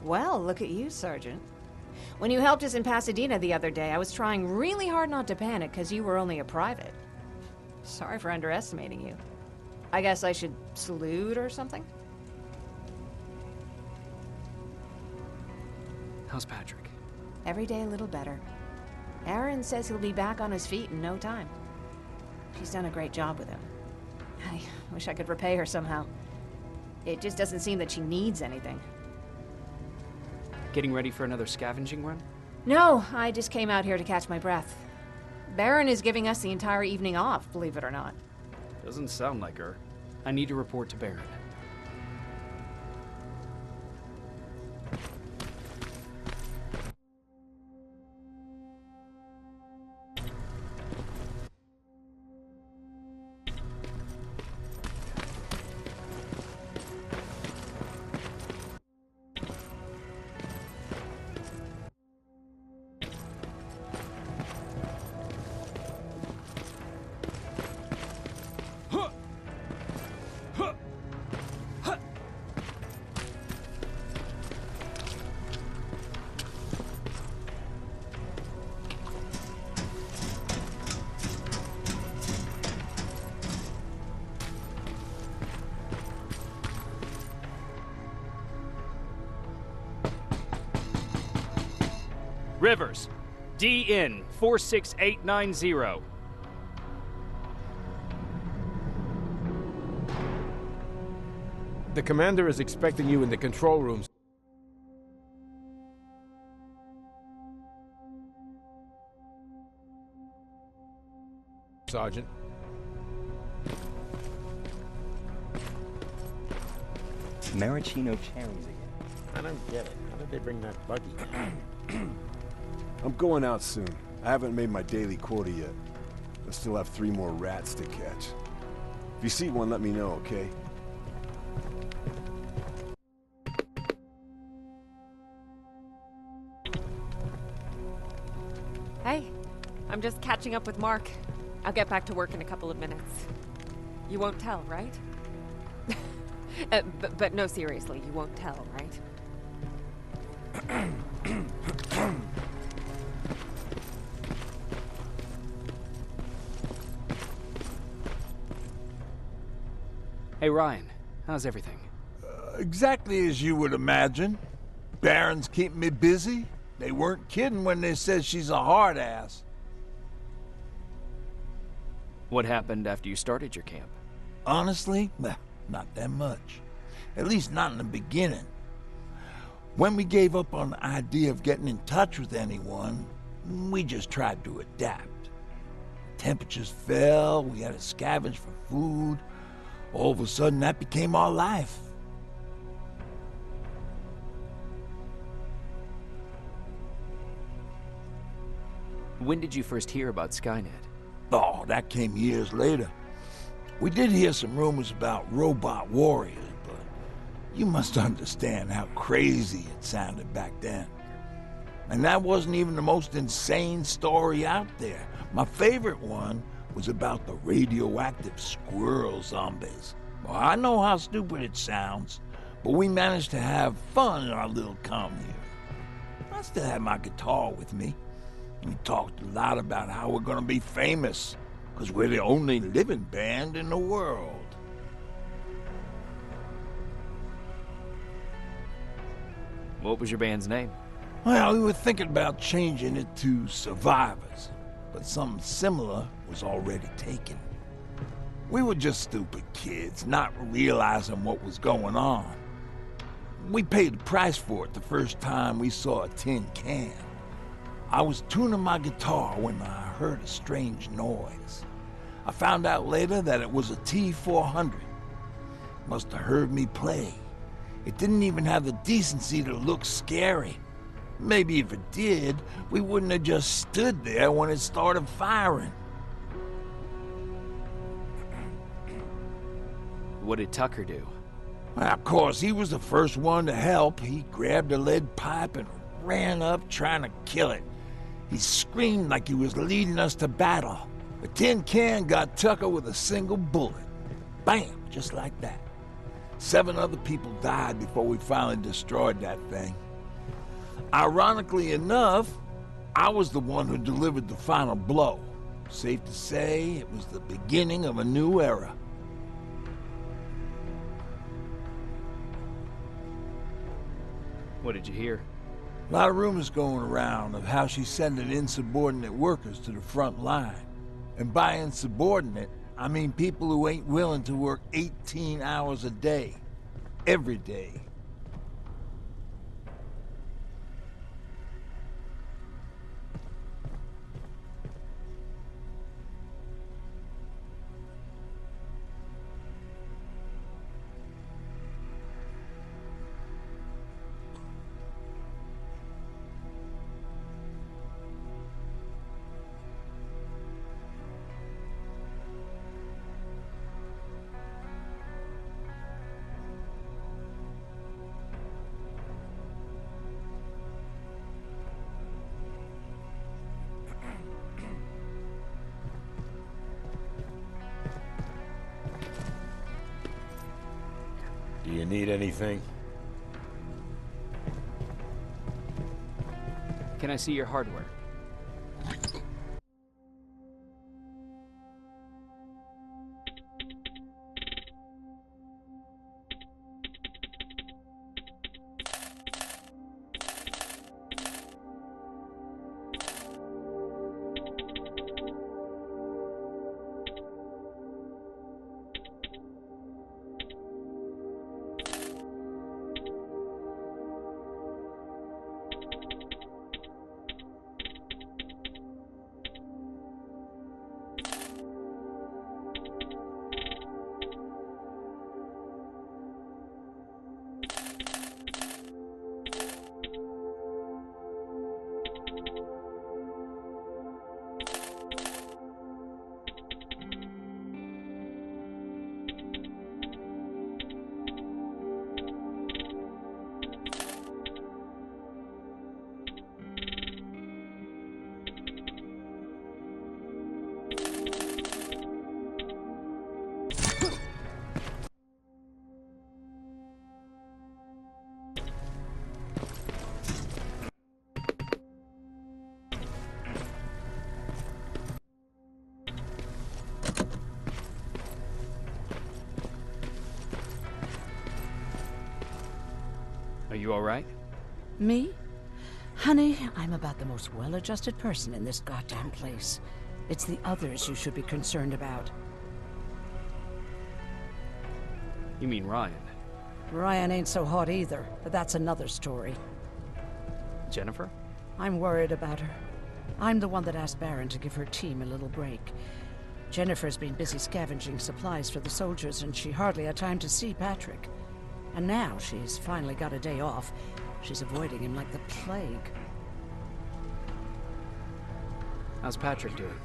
Well, look at you, Sergeant. When you helped us in Pasadena the other day, I was trying really hard not to panic because you were only a private. Sorry for underestimating you. I guess I should salute or something? How's Patrick? Every day a little better. Aaron says he'll be back on his feet in no time. She's done a great job with him. I wish I could repay her somehow. It just doesn't seem that she needs anything. Getting ready for another scavenging run? No, I just came out here to catch my breath. Baron is giving us the entire evening off, believe it or not. Doesn't sound like her. I need to report to Baron. Rivers, DN 46890. The commander is expecting you in the control rooms. Sergeant. Maraschino cherries again. I don't get it. How did they bring that buggy? I'm going out soon. I haven't made my daily quota yet. I still have 3 more rats to catch. If you see one, let me know, okay? Hey, I'm just catching up with Mark. I'll get back to work in a couple of minutes. You won't tell, right? But no, seriously, you won't tell, right? Hey Ryan, how's everything? Exactly as you would imagine. Baron's keeping me busy. They weren't kidding when they said she's a hard ass. What happened after you started your camp? Honestly, well, not that much. At least not in the beginning. When we gave up on the idea of getting in touch with anyone, we just tried to adapt. Temperatures fell, we had to scavenge for food. All of a sudden, that became our life. When did you first hear about Skynet? Oh, that came years later. We did hear some rumors about robot warriors, but you must understand how crazy it sounded back then. And that wasn't even the most insane story out there. My favorite one was about the radioactive squirrel zombies. Well, I know how stupid it sounds, but we managed to have fun in our little commune. I still had my guitar with me. We talked a lot about how we're gonna be famous, because we're the only living band in the world. What was your band's name? Well, we were thinking about changing it to Survivors, but something similar was already taken. We were just stupid kids, not realizing what was going on. We paid the price for it the first time we saw a tin can. I was tuning my guitar when I heard a strange noise. I found out later that it was a T-400. Must have heard me play. It didn't even have the decency to look scary. Maybe if it did, we wouldn't have just stood there when it started firing. What did Tucker do? Well, of course, he was the first one to help. He grabbed a lead pipe and ran up trying to kill it. He screamed like he was leading us to battle. The tin can got Tucker with a single bullet. Bam! Just like that. 7 other people died before we finally destroyed that thing. Ironically enough, I was the one who delivered the final blow. Safe to say, it was the beginning of a new era. What did you hear? A lot of rumors going around of how she's sending insubordinate workers to the front line. And by insubordinate, I mean people who ain't willing to work 18 hours a day. Every day. Do you need anything? Can I see your hardware? Are you all right? Me? Honey, I'm about the most well-adjusted person in this goddamn place. It's the others you should be concerned about. You mean Ryan? Ryan ain't so hot either, but that's another story. Jennifer? I'm worried about her. I'm the one that asked Baron to give her team a little break. Jennifer's been busy scavenging supplies for the soldiers, and she hardly had time to see Patrick. And now she's finally got a day off. She's avoiding him like the plague. How's Patrick doing?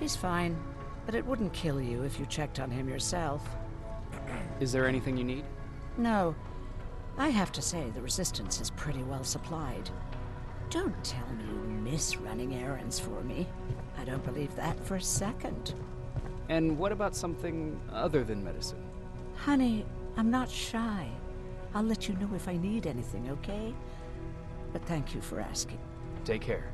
He's fine, but it wouldn't kill you if you checked on him yourself. Is there anything you need? No. I have to say, the Resistance is pretty well supplied. Don't tell me you miss running errands for me. I don't believe that for a second. And what about something other than medicine? Honey, I'm not shy. I'll let you know if I need anything, okay? But thank you for asking. Take care.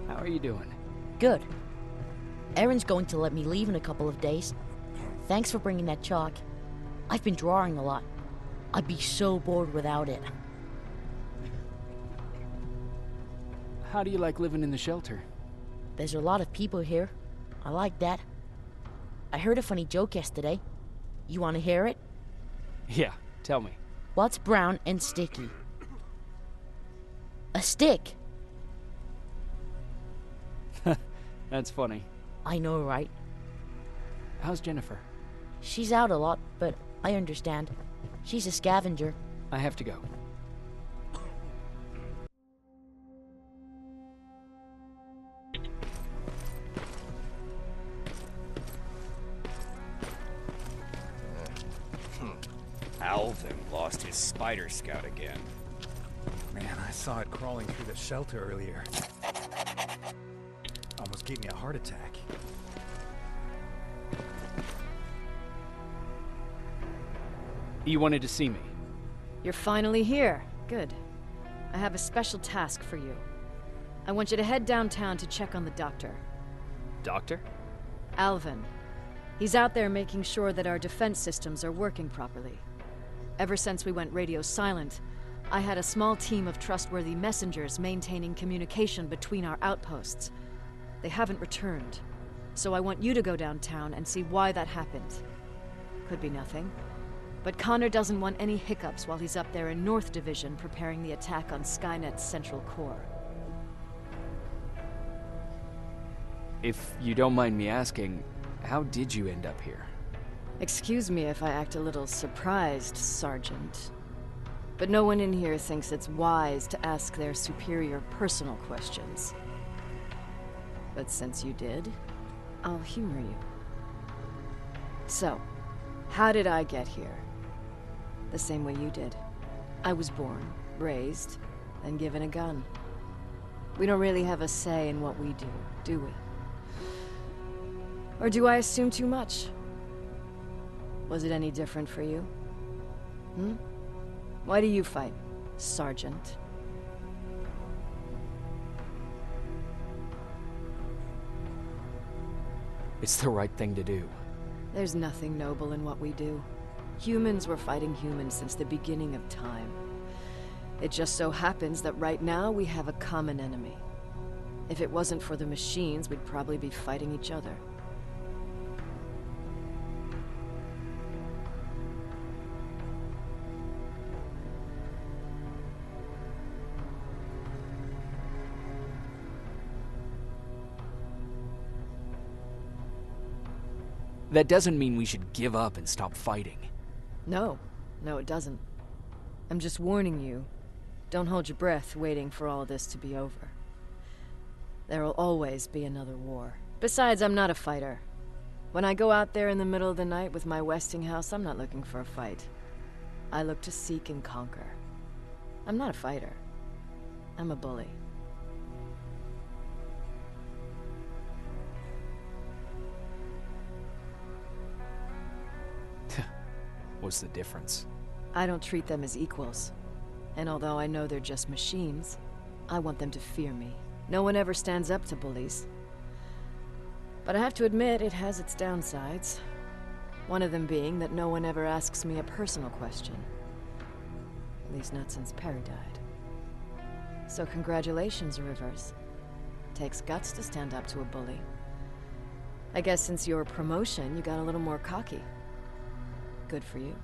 How are you doing? Good. Erin's going to let me leave in a couple of days. Thanks for bringing that chalk. I've been drawing a lot. I'd be so bored without it. How do you like living in the shelter? There's a lot of people here. I like that. I heard a funny joke yesterday. You want to hear it? Yeah, tell me. What's brown and sticky? A stick! That's funny. I know, right? How's Jennifer? She's out a lot, but I understand. She's a scavenger. I have to go. Alvin lost his spider scout again. Man, I saw it crawling through the shelter earlier. Almost gave me a heart attack. You wanted to see me? You're finally here. Good. I have a special task for you. I want you to head downtown to check on the doctor. Doctor? Alvin. He's out there making sure that our defense systems are working properly. Ever since we went radio silent, I had a small team of trustworthy messengers maintaining communication between our outposts. They haven't returned, so I want you to go downtown and see why that happened. Could be nothing, but Connor doesn't want any hiccups while he's up there in North Division preparing the attack on Skynet's central core. If you don't mind me asking, how did you end up here? Excuse me if I act a little surprised, Sergeant. But no one in here thinks it's wise to ask their superior personal questions. But since you did, I'll humor you. So, how did I get here? The same way you did. I was born, raised, and given a gun. We don't really have a say in what we do we? Or do I assume too much? Was it any different for you? Why do you fight, Sergeant? It's the right thing to do. There's nothing noble in what we do. Humans were fighting humans since the beginning of time. It just so happens that right now we have a common enemy. If it wasn't for the machines, we'd probably be fighting each other. That doesn't mean we should give up and stop fighting. No, it doesn't. I'm just warning you. Don't hold your breath waiting for all this to be over. There'll always be another war. Besides, I'm not a fighter. When I go out there in the middle of the night with my Westinghouse, I'm not looking for a fight. I look to seek and conquer. I'm not a fighter. I'm a bully. What's the difference? I don't treat them as equals. And although I know they're just machines, I want them to fear me. No one ever stands up to bullies. But I have to admit, it has its downsides. One of them being that no one ever asks me a personal question. At least not since Perry died. So congratulations, Rivers. Takes guts to stand up to a bully. I guess since your promotion, you got a little more cocky. Good for you.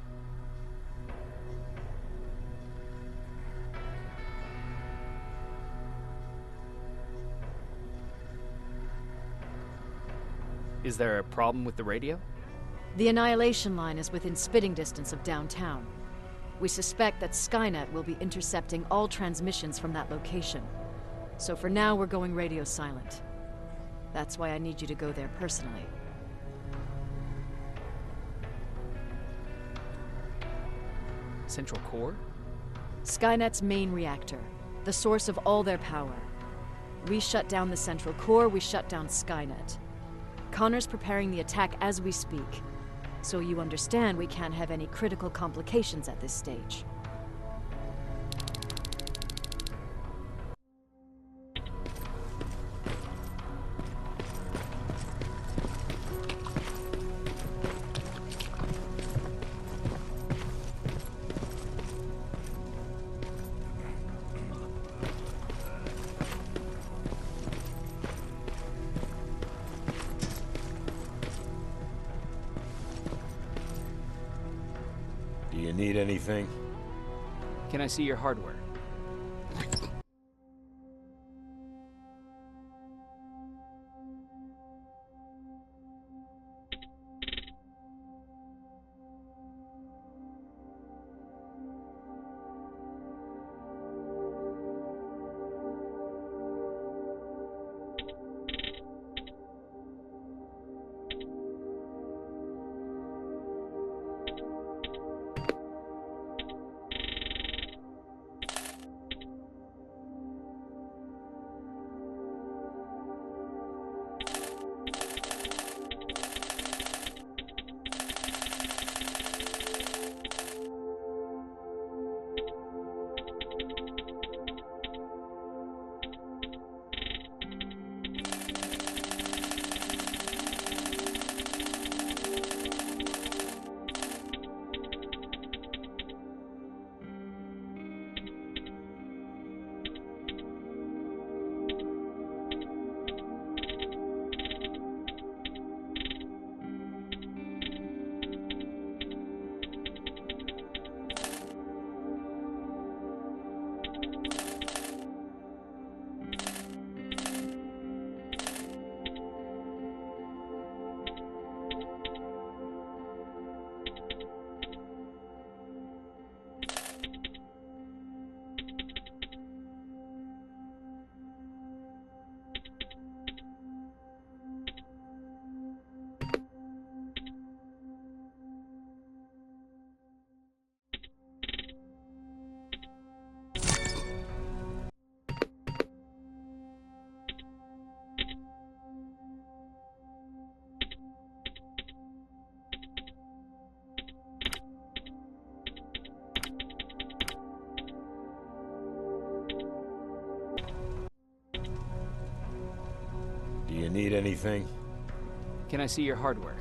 Is there a problem with the radio? The Annihilation Line is within spitting distance of downtown. We suspect that Skynet will be intercepting all transmissions from that location. So for now, we're going radio silent. That's why I need you to go there personally. Central core? Skynet's main reactor, the source of all their power. We shut down the central core, we shut down Skynet. Connor's preparing the attack as we speak, so you understand we can't have any critical complications at this stage. Do you need anything? Can I see your hardware? need anything? Can I see your hardware?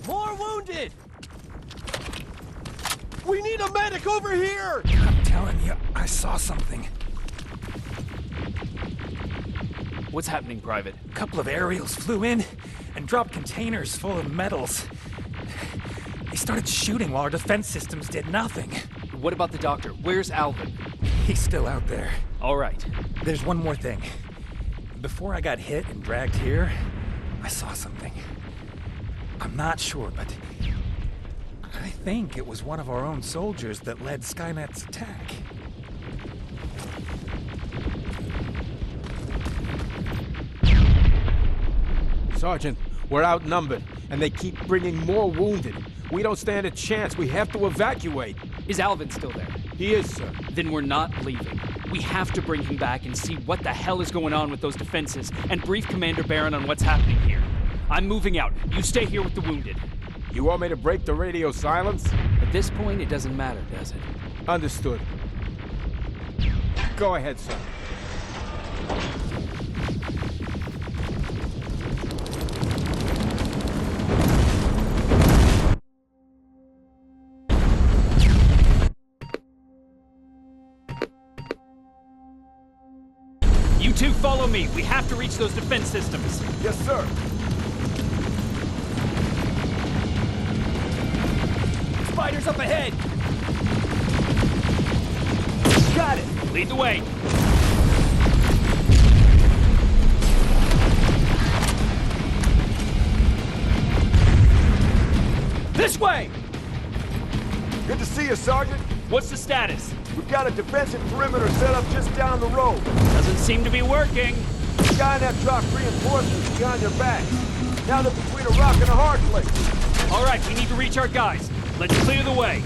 More wounded! We need a medic over here! I'm telling you, I saw something. What's happening, Private? A couple of aerials flew in and dropped containers full of metals. They started shooting while our defense systems did nothing. What about the doctor? Where's Alvin? He's still out there. All right. There's one more thing. Before I got hit and dragged here, I saw something. I'm not sure, but I think it was one of our own soldiers that led Skynet's attack. Sergeant, we're outnumbered, and they keep bringing more wounded. We don't stand a chance. We have to evacuate. Is Alvin still there? He is, sir. Then we're not leaving. We have to bring him back and see what the hell is going on with those defenses and brief Commander Barron on what's happening here. I'm moving out. You stay here with the wounded. You want me to break the radio silence? At this point, it doesn't matter, does it? Understood. Go ahead, sir. You two follow me. We have to reach those defense systems. Yes, sir. Spiders up ahead! Got it! Lead the way. This way! Good to see you, Sergeant. What's the status? We've got a defensive perimeter set up just down the road. Doesn't seem to be working. The guy in that dropped reinforcements behind your back. Now they're between a rock and a hard place. All right, we need to reach our guys. Let's clear the way.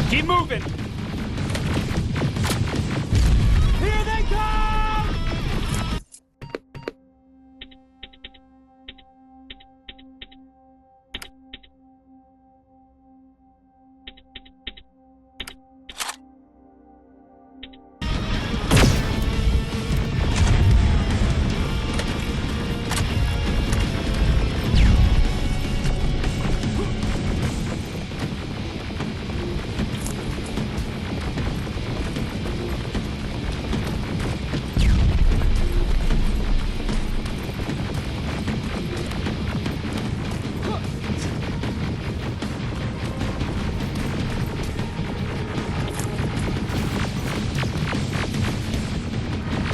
Keep moving! Here they come!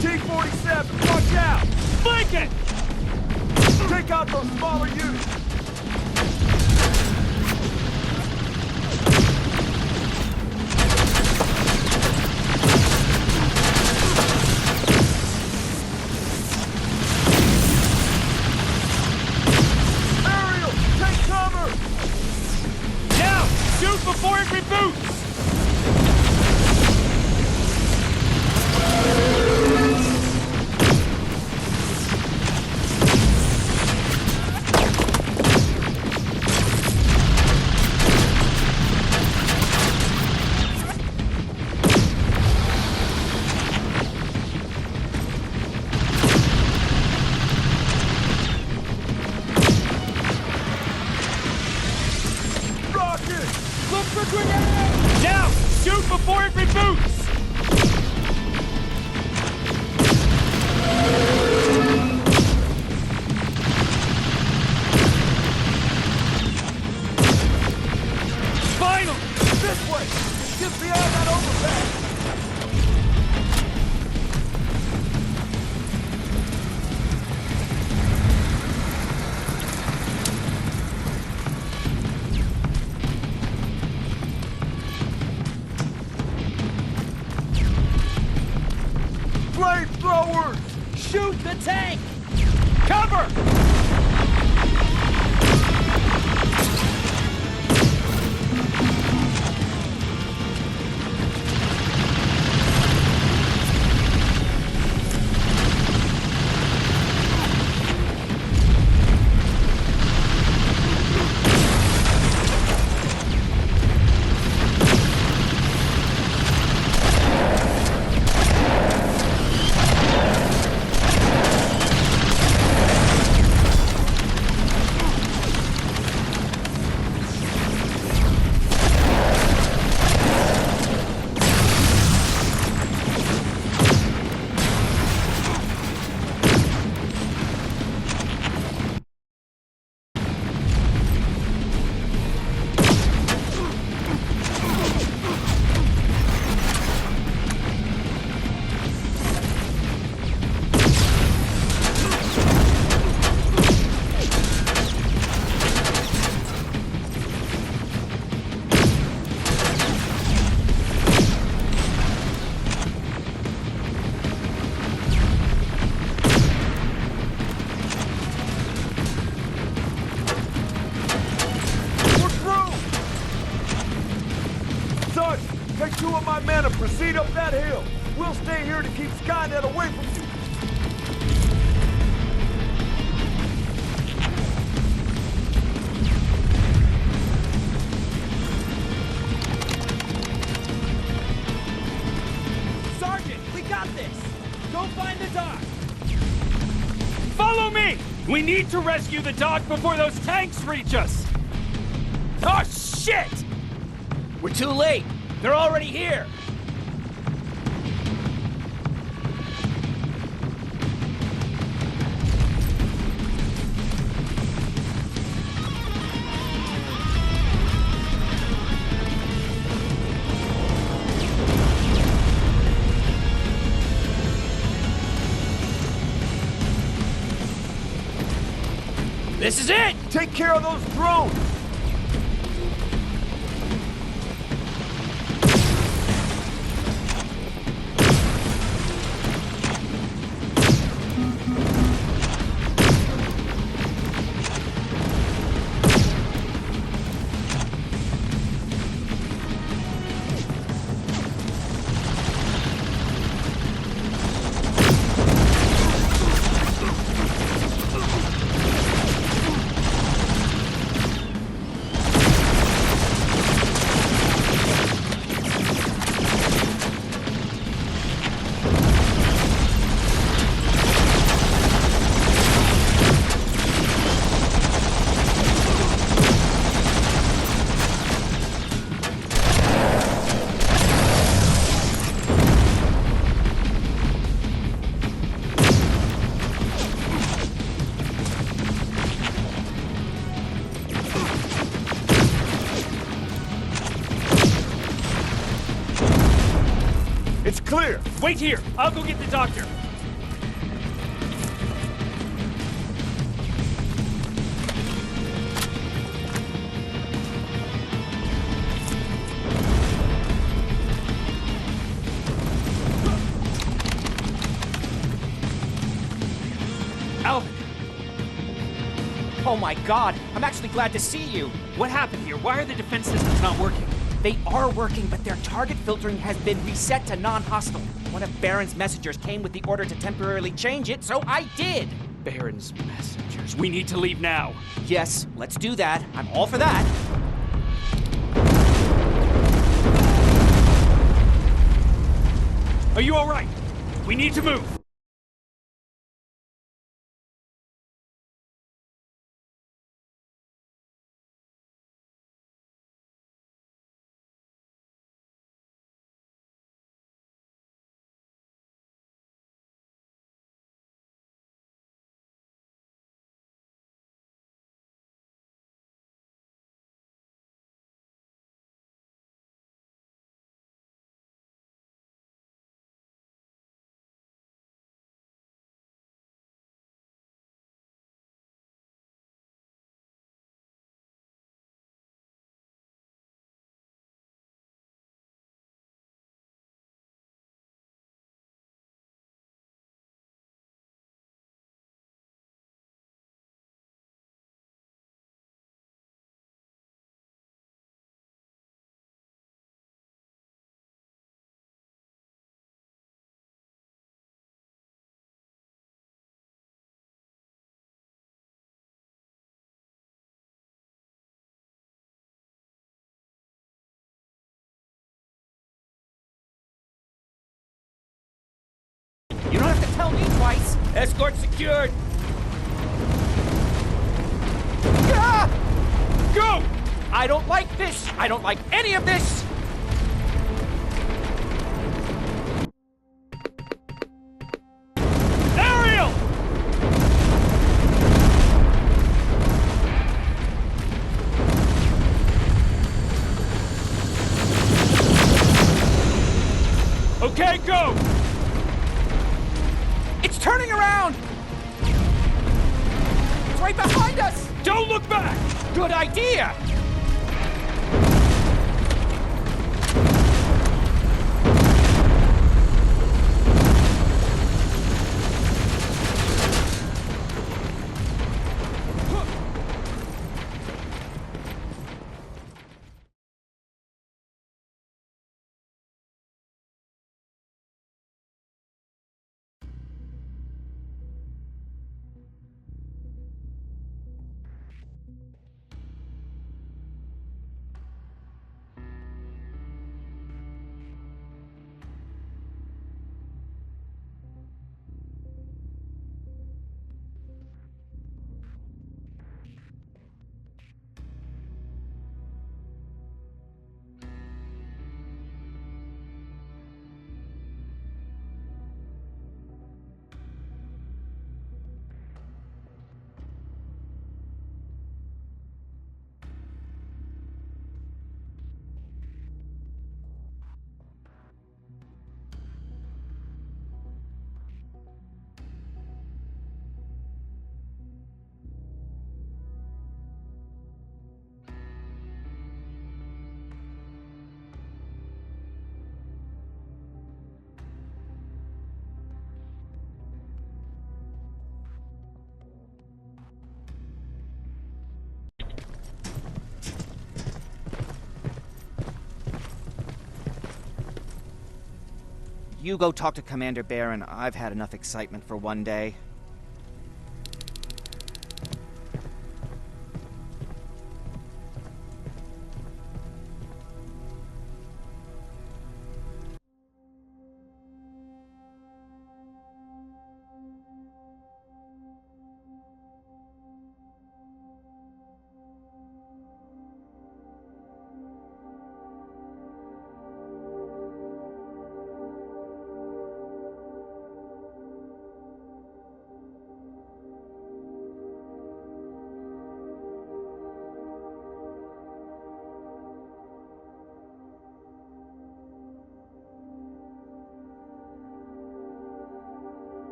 T-47, watch out! Flank it! Take out those smaller units! Ariel, take cover! Now, shoot before it reboots! Look for grenades! Now, shoot before it reboots! Final! This way! Just beyond that overpass! Flamethrowers! Shoot the tank! Cover! speed up that hill. We'll stay here to keep Skynet away from you. Sergeant, we got this! Go find the dock! Follow me! We need to rescue the dock before those tanks reach us! Oh, shit! We're too late. They're already here. This is it! Take care of those drones! It's clear! Wait here! I'll go get the doctor! Alvin! Oh my god, I'm actually glad to see you. What happened here? Why are the defense systems not working? They are working, but their target filtering has been reset to non-hostile. One of Baron's messengers came with the order to temporarily change it, so I did. Baron's messengers. We need to leave now. Yes, let's do that. I'm all for that. Are you all right? We need to move. You don't have to tell me twice. Escort secured. Ah! Go! I don't like this. I don't like any of this. Ariel! Okay, go! It's turning around! It's right behind us! Don't look back! Good idea! you go talk to Commander Barron. I've had enough excitement for one day.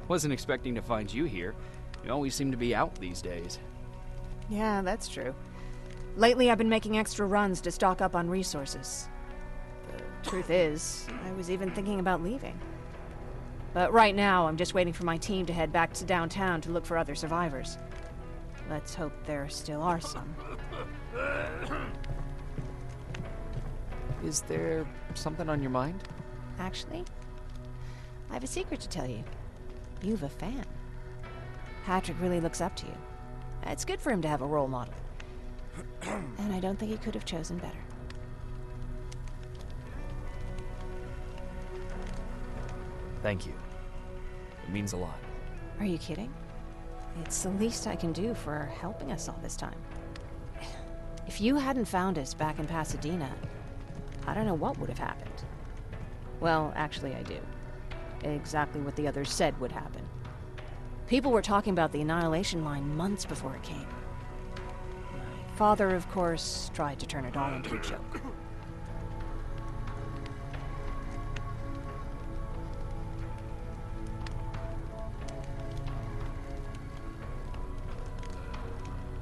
Wasn't expecting to find you here. You always seem to be out these days. Yeah, that's true. Lately, I've been making extra runs to stock up on resources. The truth is, I was even thinking about leaving. But right now, I'm just waiting for my team to head back to downtown to look for other survivors. Let's hope there still are some. Is there something on your mind? Actually, I have a secret to tell you. You've a fan. Patrick really looks up to you. It's good for him to have a role model. And I don't think he could have chosen better. Thank you. It means a lot. Are you kidding? It's the least I can do for helping us all this time. If you hadn't found us back in Pasadena, I don't know what would have happened. Well, actually I do. Exactly what the others said would happen. People were talking about the Annihilation Line months before it came. My father, of course, tried to turn it all into a joke.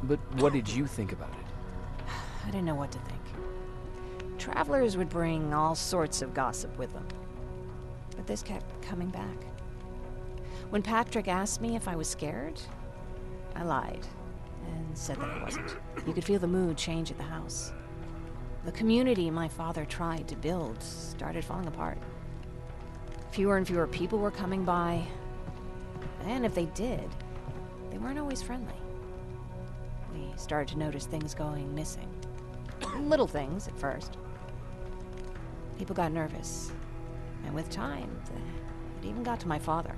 But what did you think about it? I didn't know what to think. Travelers would bring all sorts of gossip with them. But this kept coming back. When Patrick asked me if I was scared, I lied and said that I wasn't. You could feel the mood change at the house. The community my father tried to build started falling apart. Fewer and fewer people were coming by, and if they did, they weren't always friendly. We started to notice things going missing. Little things at first. People got nervous. And with time, it even got to my father.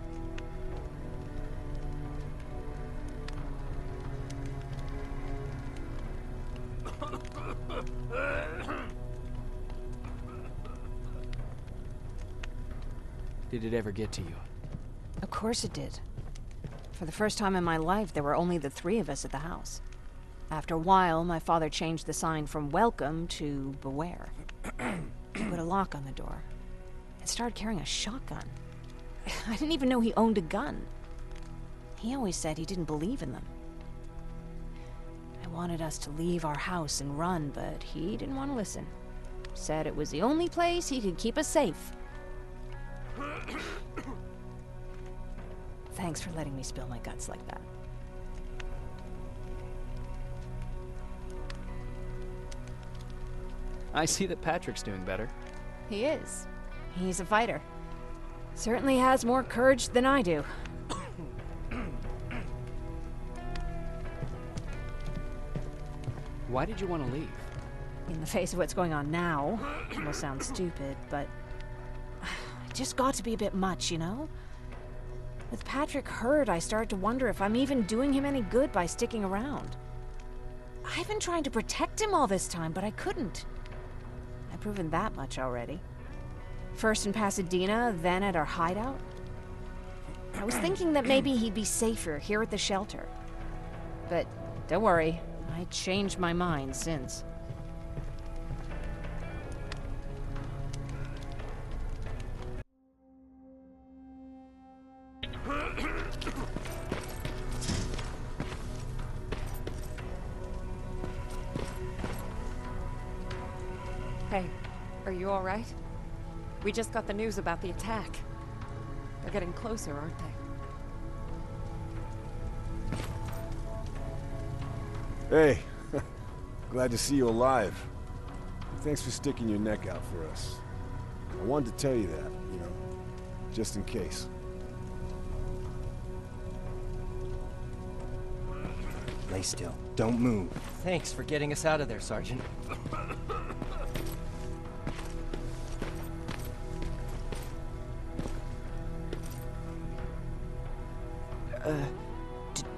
Did it ever get to you? Of course it did. For the first time in my life, there were only the three of us at the house. After a while, my father changed the sign from welcome to beware. He put a lock on the door. And started carrying a shotgun. I didn't even know he owned a gun. He always said he didn't believe in them. I wanted us to leave our house and run, but he didn't want to listen. Said it was the only place he could keep us safe. Thanks for letting me spill my guts like that. I see that Patrick's doing better. He is. He's a fighter. Certainly has more courage than I do. Why did you want to leave? In the face of what's going on now, it will sound stupid, but it just got to be a bit much, you know? With Patrick hurt, I started to wonder if I'm even doing him any good by sticking around. I've been trying to protect him all this time, but I couldn't. I've proven that much already. First in Pasadena, then at our hideout. I was thinking that maybe he'd be safer here at the shelter. But don't worry, I changed my mind since. Hey, are Are you all right? We just got the news about the attack. They're getting closer, aren't Hey, they? glad to see you alive. Thanks for sticking your neck out for us. I wanted to tell you that, you know, just in case. Lay still. Don't move. Thanks for getting us out of there, Sergeant.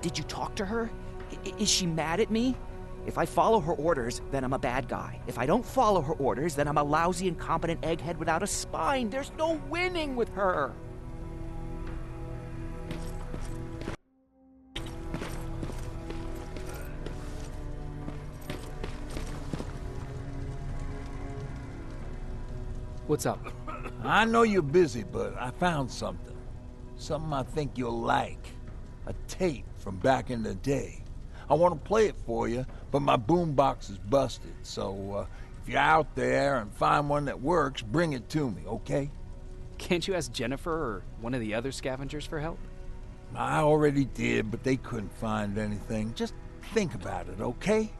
Did you talk to her? Is she mad at me? If I follow her orders, then I'm a bad guy. If I don't follow her orders, then I'm a lousy, incompetent egghead without a spine. There's no winning with her. What's up? I know you're busy, but I found something. Something I think you'll like. A tape from back in the day. I want to play it for you, but my boombox is busted, so if you're out there and find one that works, bring it to me, okay? Can't you ask Jennifer or one of the other scavengers for help? I already did, but they couldn't find anything. Just think about it, okay?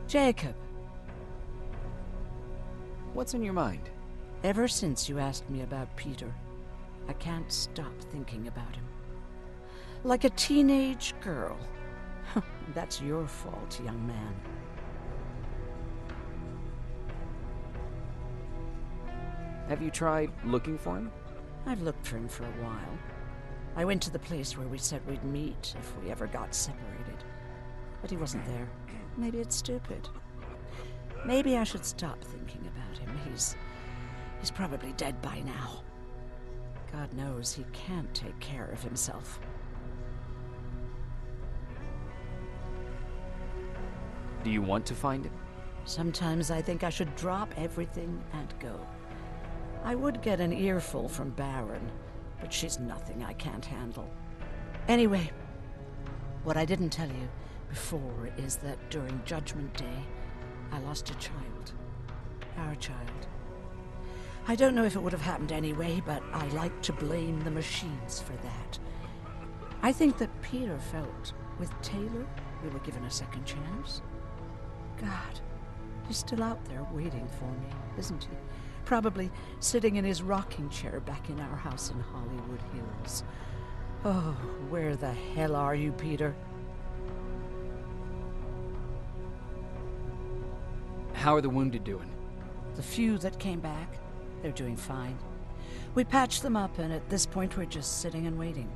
Jacob. What's in your mind? Ever since you asked me about Peter, I can't stop thinking about him. Like a teenage girl. That's your fault, young man. Have you tried looking for him? I've looked for him for a while. I went to the place where we said we'd meet if we ever got separated. But he wasn't there. Maybe it's stupid. Maybe I should stop thinking about him. He's probably dead by now. God knows he can't take care of himself. Do you want to find him? Sometimes I think I should drop everything and go. I would get an earful from Baron, but she's nothing I can't handle. Anyway, what I didn't tell you before is that during Judgment Day, I lost a child. Our child. I don't know if it would have happened anyway, but I like to blame the machines for that. I think that Peter felt with Taylor we were given a second chance. God, he's still out there waiting for me, isn't he? Probably sitting in his rocking chair back in our house in Hollywood Hills. Oh, where the hell are you, Peter? How are the wounded doing? The few that came back, they're doing fine. We patched them up, and at this point we're just sitting and waiting.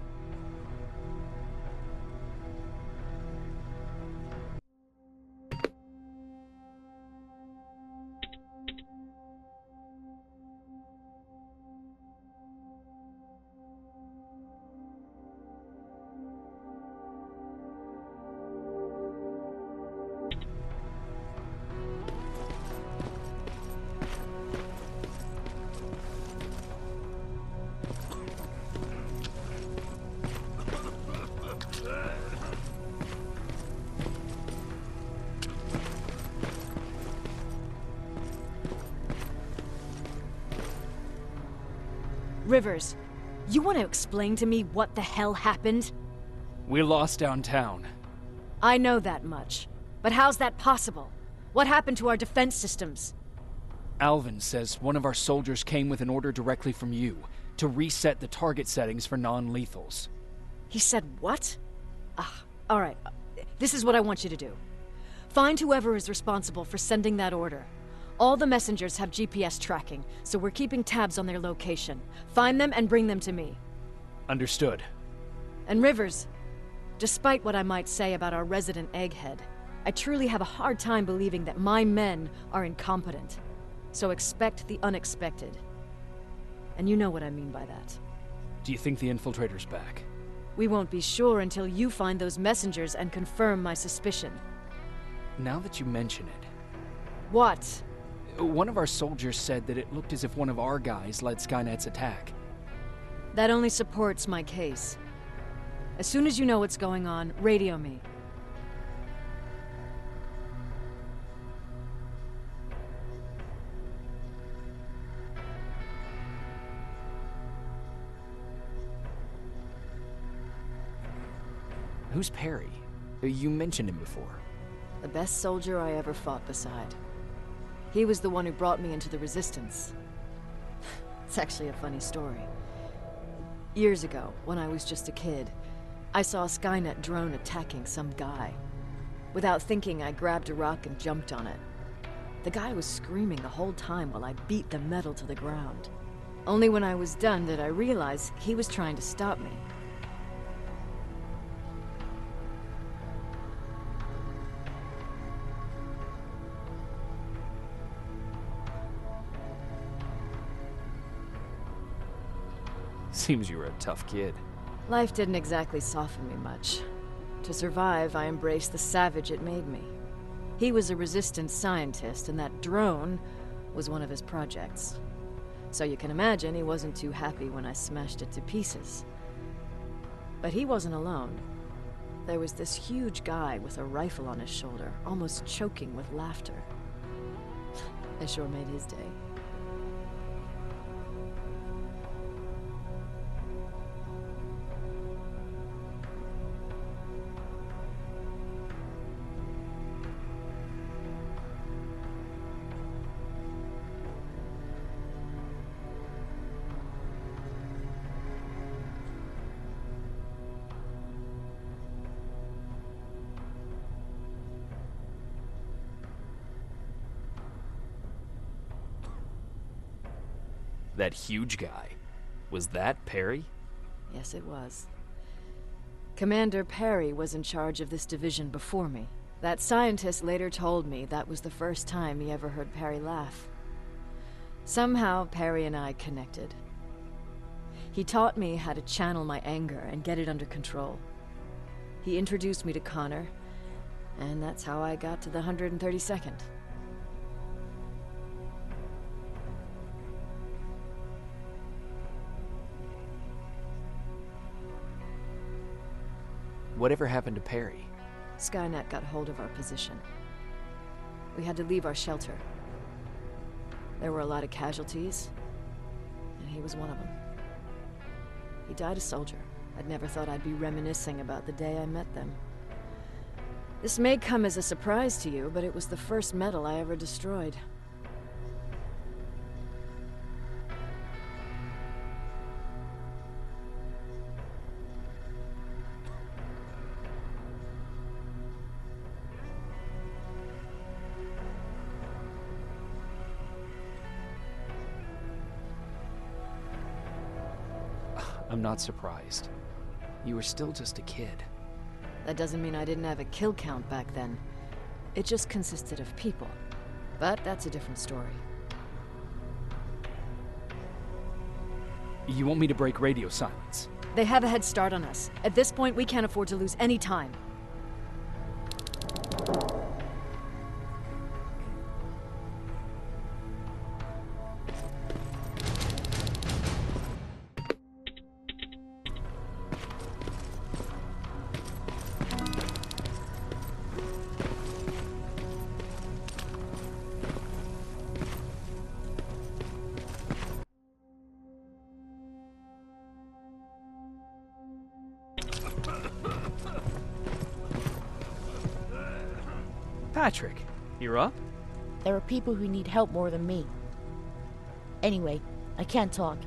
Rivers, you want to explain to me what the hell happened? We lost downtown. I know that much. But how's that possible? What happened to our defense systems? Alvin says one of our soldiers came with an order directly from you to reset the target settings for non-lethals. He said what? All right. This is what I want you to do. Find whoever is responsible for sending that order. All the messengers have GPS tracking, so we're keeping tabs on their location. Find them and bring them to me. Understood. And Rivers, despite what I might say about our resident egghead, I truly have a hard time believing that my men are incompetent. So expect the unexpected. And you know what I mean by that. Do you think the infiltrator's back? We won't be sure until you find those messengers and confirm my suspicion. Now that you mention it, What? One of our soldiers said that it looked as if one of our guys led Skynet's attack. That only supports my case. As soon as you know what's going on, radio me. Who's Perry? You mentioned him before. The best soldier I ever fought beside. He was the one who brought me into the Resistance. It's actually a funny story. Years ago, when I was just a kid, I saw a Skynet drone attacking some guy. Without thinking, I grabbed a rock and jumped on it. The guy was screaming the whole time while I beat the metal to the ground. Only when I was done did I realize he was trying to stop me. Seems you were a tough kid. Life didn't exactly soften me much. To survive, I embraced the savage it made me. He was a resistance scientist, and that drone was one of his projects. So you can imagine he wasn't too happy when I smashed it to pieces. But he wasn't alone. There was this huge guy with a rifle on his shoulder, almost choking with laughter. I sure made his day. That huge guy. Was that Perry? Yes, it was. Commander Perry was in charge of this division before me. That scientist later told me that was the first time he ever heard Perry laugh. Somehow, Perry and I connected. He taught me how to channel my anger and get it under control. He introduced me to Connor, and that's how I got to the 132nd. Whatever happened to Perry? Skynet got hold of our position. We had to leave our shelter. There were a lot of casualties, and he was one of them. He died a soldier. I'd never thought I'd be reminiscing about the day I met them. This may come as a surprise to you, but it was the first metal I ever destroyed. I'm not surprised. You were still just a kid. That doesn't mean I didn't have a kill count back then. It just consisted of people. But that's a different story. You want me to break radio silence? They have a head start on us. At this point, we can't afford to lose any time. Patrick, you're up? There are people who need help more than me. Anyway, I can't talk.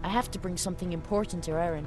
I have to bring something important to Erin.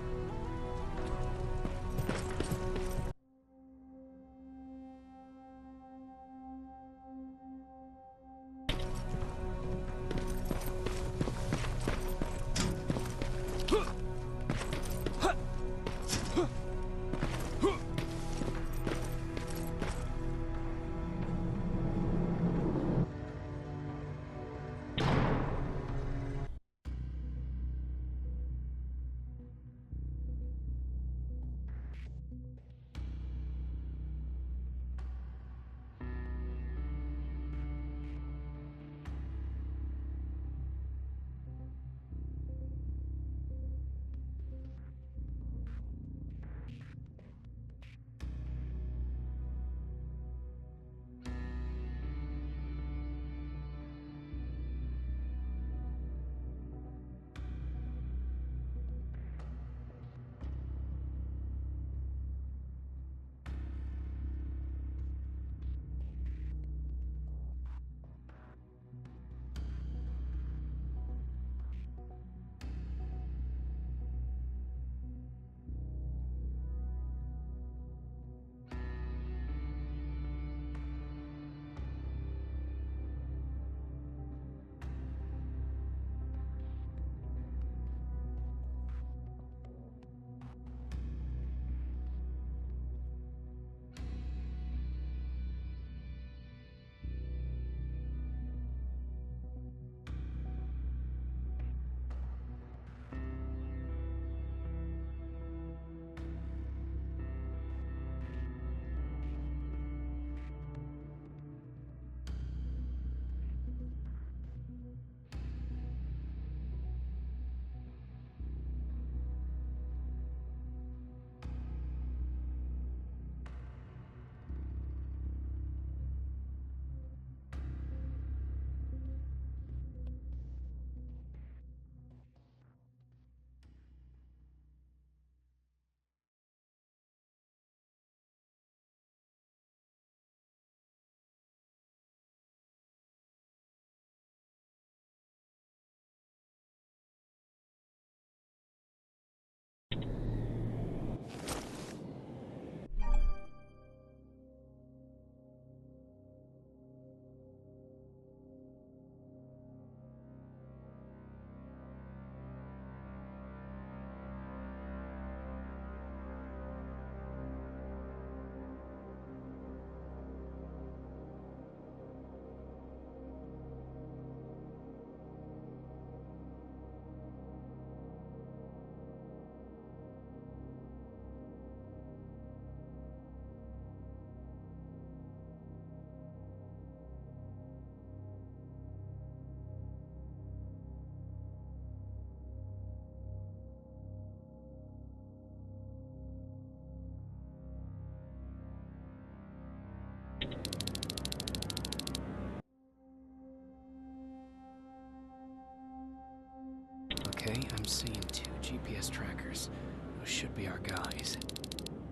I'm seeing 2 GPS trackers. Those should be our guys.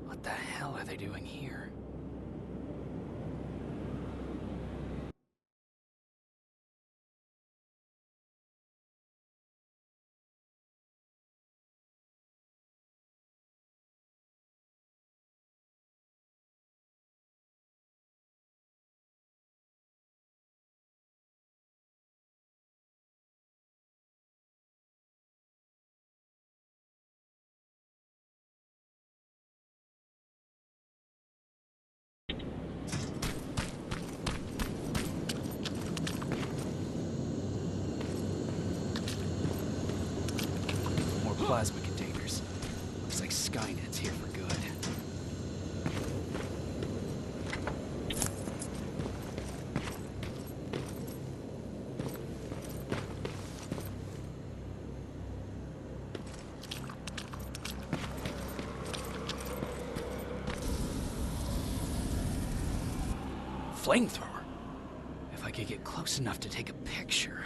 What the hell are they doing here? Plasma containers. Looks like Skynet's here for good. Flamethrower? If I could get close enough to take a picture.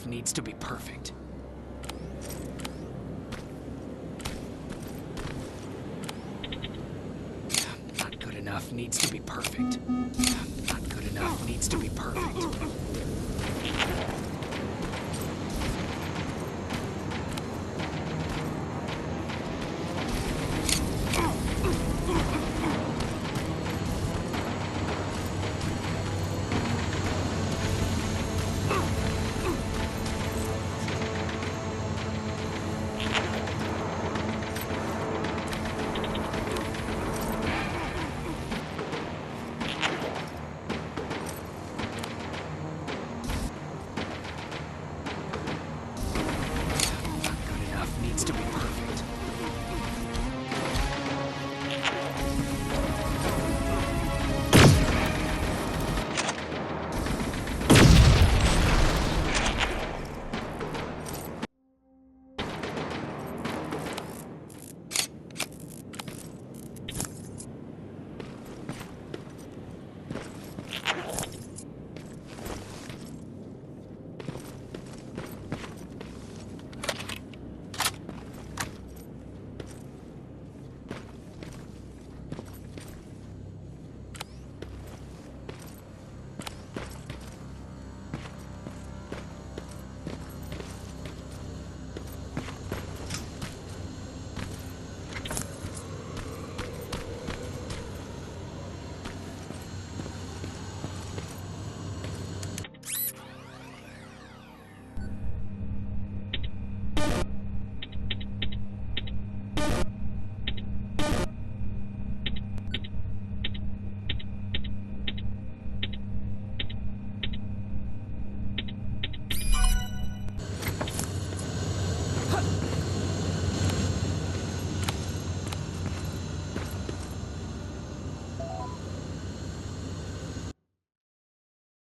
Needs to be perfect. Not good enough needs to be perfect. Not good enough needs to be perfect.